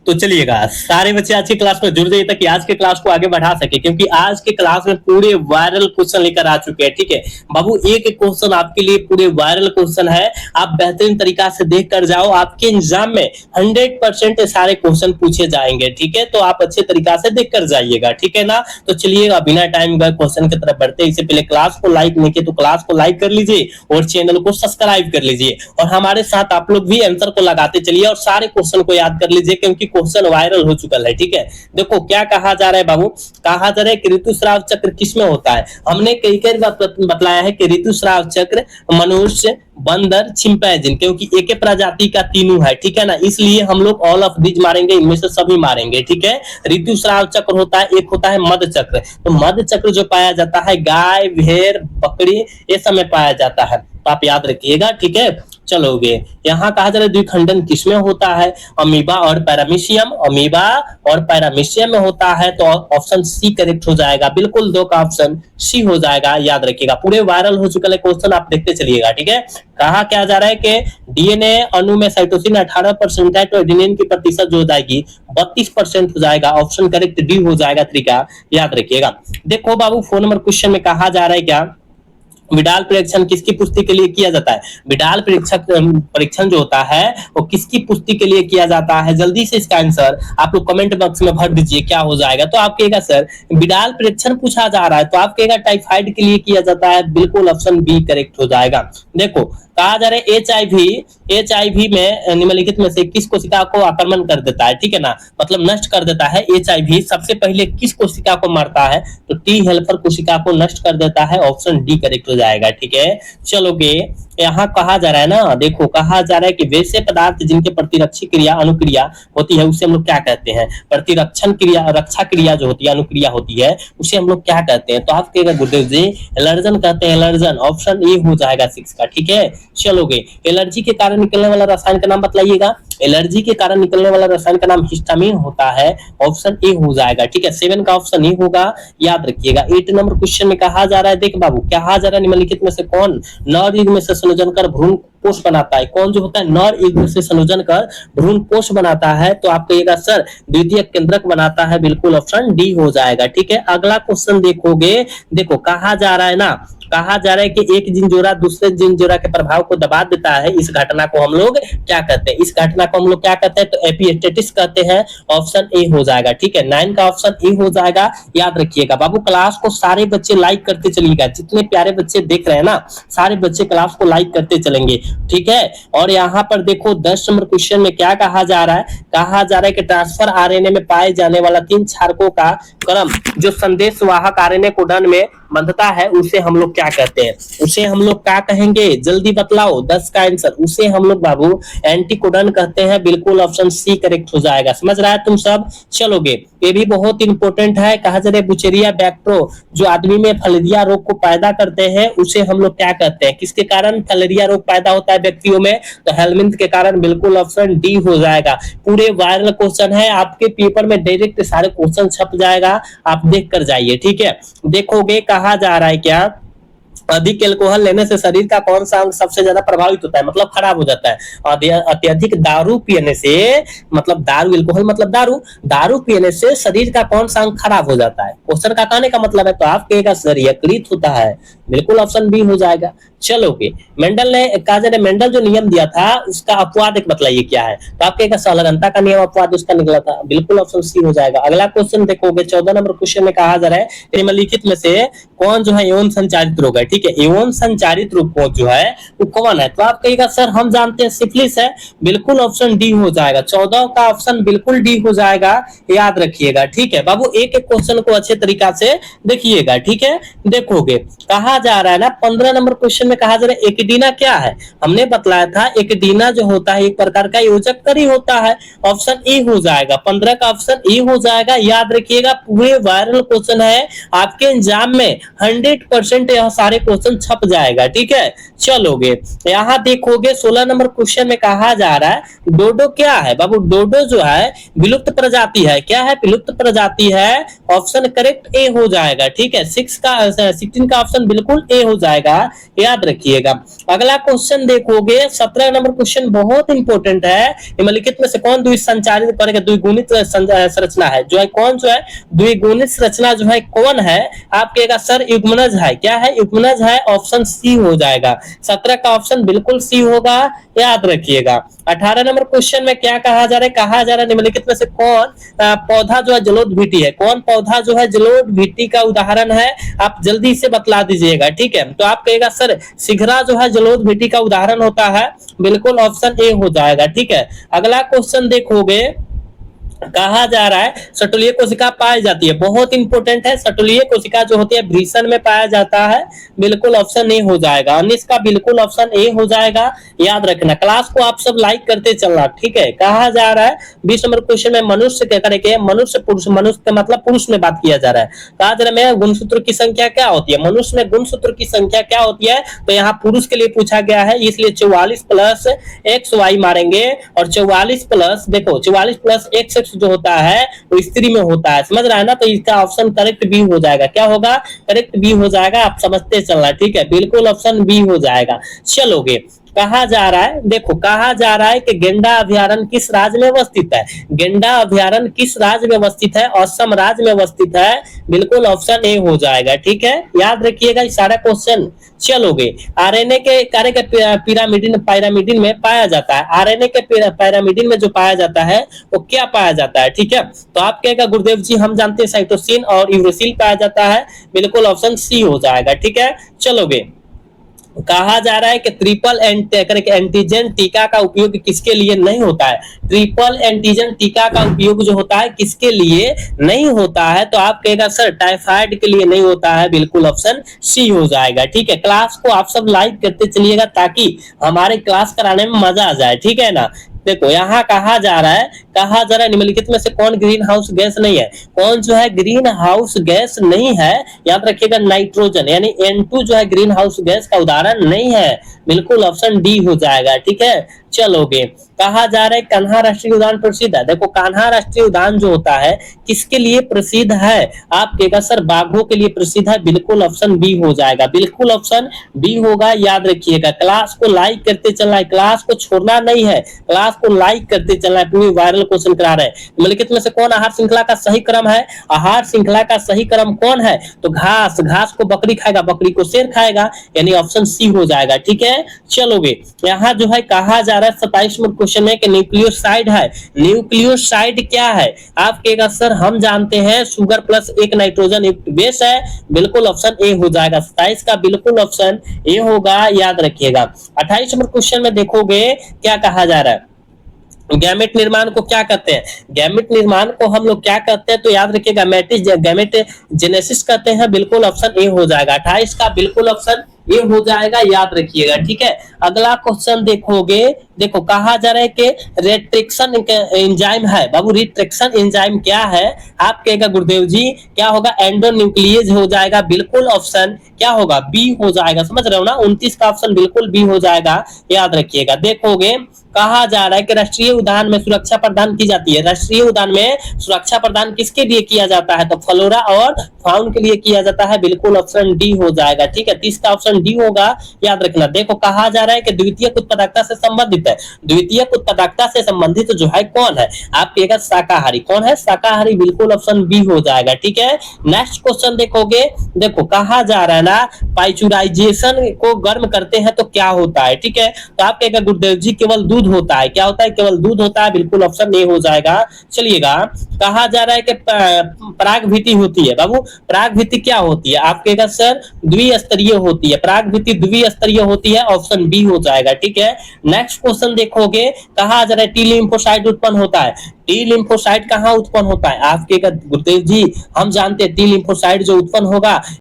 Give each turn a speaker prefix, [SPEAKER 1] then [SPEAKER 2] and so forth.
[SPEAKER 1] तो चलिएगा सारे बच्चे आज की क्लास में जुड़ जाइए ताकि आज के क्लास को आगे बढ़ा सके, क्योंकि आज के क्लास में पूरे वायरल क्वेश्चन लेकर आ चुके हैं। ठीक है बाबू, एक एक क्वेश्चन आपके लिए पूरे वायरल क्वेश्चन है, आप बेहतरीन तरीका से देख कर जाओ। आपके एग्जाम में 100% सारे क्वेश्चन पूछे जाएंगे। ठीक है, तो आप अच्छे तरीका से देख कर जाइएगा। ठीक है ना, तो चलिएगा बिना टाइम का क्वेश्चन की तरफ बढ़ते हैं। इससे पहले क्लास को लाइक नहीं किया तो क्लास को लाइक कर लीजिए और चैनल को सब्सक्राइब कर लीजिए, और हमारे साथ आप लोग भी आंसर को लगाते चलिए और सारे क्वेश्चन को याद कर लीजिए, क्योंकि क्वेश्चन वायरल हो चुका है। ठीक है, देखो क्या कहा जा रहा है बाबू, कहा जा रहा है कि ऋतुस्राव चक्र किसमें होता है। हमने कई बतलाया है कि ऋतुस्राव चक्र मनुष्य, बंदर, चिंपैंजी, क्योंकि एक प्रजाति का तीनों है। ठीक है ना, इसलिए हम लोग ऑल ऑफ दीज मारेंगे, इनमें से सभी मारेंगे। ठीक है, ऋतुस्राव चक्र होता है, एक होता है मध्य चक्र। तो मध्य चक्र जो पाया जाता है गाय, भेड़, बकरी, ये सब में पाया जाता है, तो आप याद रखिएगा। ठीक है, चलोगे यहाँ कहा जा रहा है द्विखंडन किसमें होता है, अमीबा और पैरामीशियम, अमीबा और पैरामीशियम में होता है, तो ऑप्शन सी करेक्ट हो जाएगा। बिल्कुल दो का ऑप्शन सी हो जाएगा, याद रखिएगा। पूरे वायरल हो चुका है क्वेश्चन, आप देखते चलिएगा। ठीक है, कहा क्या जा रहा है कि डीएनए अणु में साइटोसिन 18% है, तो एडेनिन की प्रतिशत जो हो जाएगी 32% हो जाएगा। ऑप्शन करेक्ट डी हो जाएगा, तरीका याद रखिएगा। देखो बाबू, 4 नंबर क्वेश्चन में कहा जा रहा है क्या, विडाल परीक्षण किसकी पुष्टि के लिए किया जाता है। विडाल परीक्षण जो होता है वो किसकी पुष्टि के लिए किया जाता है, जल्दी से इसका आंसर आप लोग कमेंट बॉक्स में भर दीजिए, क्या हो जाएगा। तो आप कहेगा सर विडाल परीक्षण पूछा जा रहा है, तो आप कहेगा टाइफाइड के लिए किया जाता है, बिल्कुल ऑप्शन बी करेक्ट हो जाएगा। देखो कहा जा रहा है एचआईवी में निम्नलिखित में से किस कोशिका को आक्रमण कर देता है। ठीक है ना, मतलब नष्ट कर देता है। एचआईवी सबसे पहले किस कोशिका को मारता है, तो टी हेल्पर कोशिका को नष्ट कर देता है। ऑप्शन डी करेक्ट हो जाएगा। ठीक है, चलोगे यहाँ कहा जा रहा है ना, देखो कहा जा रहा है कि वैसे पदार्थ जिनके प्रतिरक्षी क्रिया अनुक्रिया होती है उसे हम लोग क्या कहते हैं, प्रतिरक्षण क्रिया, रक्षा क्रिया जो होती है, अनुक्रिया होती है, उसे हम लोग क्या कहते हैं। तो आप कहेगा गुरुदेव जी एलर्जन कहते हैं, एलर्जन। ऑप्शन ए हो जाएगा 6 का। ठीक है, चलोगे एलर्जी के कारण निकलने वाला रसायन का नाम बतलाइएगा। एलर्जी के कारण निकलने वाला रसायन का नाम हिस्टामिन होता है। ऑप्शन ए हो जाएगा। ठीक है, 7 का ऑप्शन ए होगा, याद रखिएगा। 8 नंबर क्वेश्चन में कहा जा रहा है, देख बाबू कहा जा रहा है निम्नलिखित में से कौन नर युग्म में से संयोजन कर भ्रूण कोष बनाता है। कौन जो होता है नर युग्म से संयोजन कर भ्रूण कोष बनाता है, तो आप कहिएगा सर द्वितीय केंद्रक बनाता है, बिल्कुल ऑप्शन डी हो जाएगा। ठीक है, अगला क्वेश्चन देखोगे, देखो कहा जा रहा है ना, कहा जा रहा है कि एक जिन जोड़ा दूसरे जिन जोड़ा के प्रभाव को दबा देता है, इस घटना को हम लोग क्या कहते हैं, इस घटना को हम लोग क्या कहते हैं, तो एपिस्टेटिस कहते हैं। ऑप्शन ए हो जाएगा। ठीक है, 9 का ऑप्शन ए हो जाएगा, याद रखिएगा। बाबू क्लास को सारे बच्चे लाइक करते चलिएगा, जितने प्यारे बच्चे देख रहे हैं ना, सारे बच्चे क्लास को लाइक करते चलेंगे। ठीक है, और यहाँ पर देखो 10 नंबर क्वेश्चन में क्या कहा जा रहा है, कहा जा रहा है कि ट्रांसफर आरएनए में पाए जाने वाला 3 क्षारकों का क्रम जो संदेश वाहक आरएनए कोडन में बंधता है, उसे हम लोग क्या कहते हैं, उसे हम लोग क्या कहेंगे, जल्दी बतलाओ 10 का आंसर। उसे हम लोग बाबू एंटीकोडन कहते हैं, बिल्कुल ऑप्शन सी करेक्ट हो जाएगा। समझ रहा है तुम सब, चलोगे ये भी बहुत इंपॉर्टेंट है। कहा जा रहा है बुचेरिया बैक्टरो जो आदमी में फलेरिया रोग को पैदा करते हैं, उसे हम लोग क्या कहते हैं, किसके कारण फलेरिया रोग पैदा होता है व्यक्तियों में, तो हेलमिंथ के कारण, बिल्कुल ऑप्शन डी हो जाएगा। पूरे वायरल क्वेश्चन है, आपके पेपर में डायरेक्ट सारे क्वेश्चन छप जाएगा, आप देख कर जाइए। ठीक है, देखोगे कहा जा रहा है क्या, अधिक अल्कोहल लेने से शरीर का कौन सा अंग सबसे ज्यादा प्रभावित होता है, मतलब खराब हो जाता है। अत्यधिक दारू पीने से, मतलब दारू, अल्कोहल मतलब दारू, दारू पीने से शरीर का कौन सा अंग खराब हो जाता है, क्वेश्चन का कहने का मतलब है। तो आप कहेगा सर यकृत होता है, बिल्कुल ऑप्शन बी हो जाएगा। चलोगे मेंडल ने कहा जा रहा है, मेंडल जो नियम दिया था उसका अपवाद एक बतलाइए क्या है, तो आप कहेगा संलग्नता का नियम अपवाद उसका निकला था, बिल्कुल ऑप्शन सी हो जाएगा। अगला क्वेश्चन देखोगे 14 नंबर क्वेश्चन में कहा जा रहा है निम्नलिखित में से कौन जो है यौन संचारित रोग है। ठीक है, यौन संचारित रोग कौन जो है वो कौन है, तो आप कहेगा सर हम जानते हैं सिफिलिस है, बिल्कुल ऑप्शन डी हो जाएगा। 14 का ऑप्शन बिल्कुल डी हो जाएगा, याद रखिएगा। ठीक है बाबू, एक एक क्वेश्चन को अच्छे तरीका से देखिएगा। ठीक है, देखोगे कहा जा रहा है ना 15 नंबर क्वेश्चन में कहा जा रहा है एकिडीना क्या है, हमने बतलाया था एकिडीना जो होता है एक प्रकार का योजक करी होता है। ऑप्शन ए हो जाएगा, 15 का ऑप्शन ए हो जाएगा, याद रखिएगा। पूरे वायरल क्वेश्चन है, आपके एग्जाम में 100% यह सारे क्वेश्चन छप जाएगा। ठीक है, चलोगे यहाँ देखोगे 16 नंबर क्वेश्चन में कहा जा रहा है डोडो क्या है। बाबू डोडो जो है विलुप्त प्रजाति है, क्या है, विलुप्त प्रजाति है। ऑप्शन करेक्ट ए हो जाएगा। ठीक है, 16 का ऑप्शन बिल्कुल ए हो जाएगा, याद याद रखिएगा। अगला क्वेश्चन देखोगे 17 नंबर क्वेश्चन बहुत इंपॉर्टेंट है। निम्नलिखित में से कौन द्विसंचारित करेगा? द्विगुणित संरचना है जो है, कौन जो है द्विगुणित संरचना जो है कौन है? आप कहेगा सर युग्मनज है। क्या है? युग्मनज है। ऑप्शन सी हो जाएगा। 17 का ऑप्शन बिल्कुल सी होगा, याद रखिएगा। 18 नंबर क्वेश्चन में क्या कहा जा रहा है? कहा जा रहा है निम्नलिखित में से कौन पौधा जो है जलोढ़ है? कौन पौधा जो है जलोढ़ का उदाहरण है? आप जल्दी से बतला दीजिएगा, ठीक है। तो आप कहेगा सर सिघरा जो है जलोढ़ का उदाहरण होता है, बिल्कुल ऑप्शन ए हो जाएगा, ठीक है। अगला क्वेश्चन देखोगे, कहा जा रहा है सटोलीय कोशिका पाई जाती है, बहुत इंपॉर्टेंट है। सटोलीय कोशिका जो होती है वृषण में पाया जाता है, बिल्कुल ऑप्शन ए हो जाएगा। 19 का बिल्कुल ऑप्शन ए हो जाएगा, याद रखना। क्लास को आप सब लाइक करते चलना, ठीक है। कहा जा रहा है 20 नंबर क्वेश्चन में मनुष्य क्या करेंगे? मनुष्य पुरुष, मनुष्य का मतलब पुरुष में बात किया जा रहा है। कहा जा रहा है गुणसूत्र की संख्या क्या होती है? मनुष्य में गुणसूत्र की संख्या क्या होती है? तो यहाँ पुरुष के लिए पूछा गया है, इसलिए 44 प्लस XY मारेंगे। और 44 प्लस देखो 44 प्लस X जो होता है वो स्त्री में होता है, समझ रहा है ना। तो इसका ऑप्शन करेक्ट बी हो जाएगा। क्या होगा? करेक्ट बी हो जाएगा। आप समझते चलना, ठीक है। बिल्कुल ऑप्शन बी हो जाएगा। चलोगे, कहा जा रहा है, देखो कहा जा रहा है कि गेंडा अभ्यारण्य किस राज्य में अवस्थित है? गेंडा अभ्यारण्य किस राज्य में अवस्थित है? असम राज्य में अवस्थित है, बिल्कुल ऑप्शन ए हो जाएगा, ठीक है। याद रखिएगा ये सारा क्वेश्चन। चलोगे, आरएनए के कार्य के पिरामिडिन में पाया जाता है। आरएनए के पिरामिडिन में जो पाया जाता है वो क्या पाया जाता है, ठीक है। तो आप कहेगा गुरुदेव जी हम जानते हैं साइटोसिन और यूरेसिल पाया जाता है, बिल्कुल ऑप्शन सी हो जाएगा, ठीक है। चलोगे, कहा जा रहा है कि ट्रिपल एंटीजन टीका का उपयोग किसके लिए नहीं होता है? ट्रिपल एंटीजन टीका का उपयोग जो होता है किसके लिए नहीं होता है? तो आप कहेगा सर टाइफाइड के लिए नहीं होता है, बिल्कुल ऑप्शन सी हो जाएगा, ठीक है। क्लास को आप सब लाइक करते चलिएगा ताकि हमारे क्लास कराने में मजा आ जाए, ठीक है ना। देखो यहाँ कहा जा रहा है निम्नलिखित में से कौन ग्रीन हाउस गैस नहीं है? कौन जो है ग्रीन हाउस गैस नहीं है? याद रखिएगा नाइट्रोजन, यानी N2 जो है ग्रीन हाउस गैस का उदाहरण नहीं है, बिल्कुल ऑप्शन डी हो जाएगा, ठीक है। चलोगे, कहा जा रहा है कान्हा राष्ट्रीय उद्यान प्रसिद्ध है। देखो कान्हा राष्ट्रीय उद्यान जो होता है किसके लिए प्रसिद्ध है? आप कहेगा सर बाघों के लिए प्रसिद्ध है, बिल्कुल ऑप्शन बी हो जाएगा, बिल्कुल ऑप्शन बी होगा, याद रखिएगा। क्लास को लाइक करते चलना है, क्लास को छोड़ना नहीं है, क्लास को लाइक करते चलना है। पूरी वायरल क्वेश्चन करा रहे हैं। निम्नलिखित में से कौन आहार श्रृंखला का सही क्रम है? आहार श्रृंखला का सही क्रम कौन है? तो घास, घास को बकरी खाएगा, बकरी को शेर खाएगा, यानी ऑप्शन सी हो जाएगा, ठीक है। चलोगे, यहाँ जो है कहा जा रहा है 27 नंबर क्वेश्चन है कि न्यूक्लियोसाइड है। न्यूक्लियोसाइड क्या है? आप कहेगा सर हम जानते हैं शुगर प्लस एक नाइट्रोजन युक्त बेस है, बिल्कुल ऑप्शन ए हो जाएगा। 27 का बिल्कुल ऑप्शन ए होगा, याद रखिएगा। 28 नंबर क्वेश्चन में देखोगे क्या कहा जा रहा है? गैमेट निर्माण को क्या कहते हैं? गैमेट निर्माण को हम लोग क्या कहते हैं? तो याद रखिएगा गैमेट जेनेसिस कहते हैं, बिल्कुल ऑप्शन ए हो जाएगा। 28 का बिल्कुल ऑप्शन ये हो जाएगा, याद रखिएगा, ठीक है। अगला क्वेश्चन देखोगे, देखो कहा जा रहा है कि रिट्रैक्शन एंजाइम है। बाबू रिट्रैक्शन एंजाइम क्या है? आप कहेगा गुरुदेव जी क्या होगा? एंडोन्यूक्लियेज हो जाएगा, बिल्कुल ऑप्शन क्या होगा? बी हो जाएगा, समझ रहे हो ना। 29 का ऑप्शन बिल्कुल बी हो जाएगा, याद रखिएगा। देखोगे कहा जा रहा है कि राष्ट्रीय उद्यान में सुरक्षा प्रदान की जाती है। राष्ट्रीय उद्यान में सुरक्षा प्रदान किसके लिए किया जाता है? तो फ्लोरा और फाउन के लिए किया जाता है, बिल्कुल ऑप्शन डी हो जाएगा, ठीक है। 30 का ऑप्शन डी होगा, याद रखना। देखो कहा जा रहा है कि द्वितीयक उत्पादकता से संबंधित है। द्वितीयक उत्पादकता से संबंधित जो है कौन है? आप कहेगा शाकाहारी। कौन है? शाकाहारी, बिल्कुल ऑप्शन बी हो जाएगा, ठीक है। नेक्स्ट क्वेश्चन देखोगे, देखो कहा जा रहा है ना पाइचुराइजेशन को गर्म करते हैं तो क्या होता है, ठीक है। तो आप कहेगा गुरुदेव जी केवल दूध होता है। क्या होता है? केवल दूध होता है, बिल्कुल ऑप्शन ए हो जाएगा। चलिएगा, कहा जा रहा है कि परागभिति होती है। बाबू परागभिति क्या होती है? आप कहेगा सर द्विस्तरीय होती है। परागभिति द्विस्तरीय होती है, ऑप्शन बी हो जाएगा, ठीक है। नेक्स्ट क्वेश्चन देखोगे, कहा जा रहा है टी लिम्फोसाइट उत्पन्न होता है। टी लिम्फोसाइट कहाँ उत्पन्न होता है? आप कहेगा गुरुदेव जी हम जानते हैं टी लिम्फोसाइट जो उत्पन्न होगा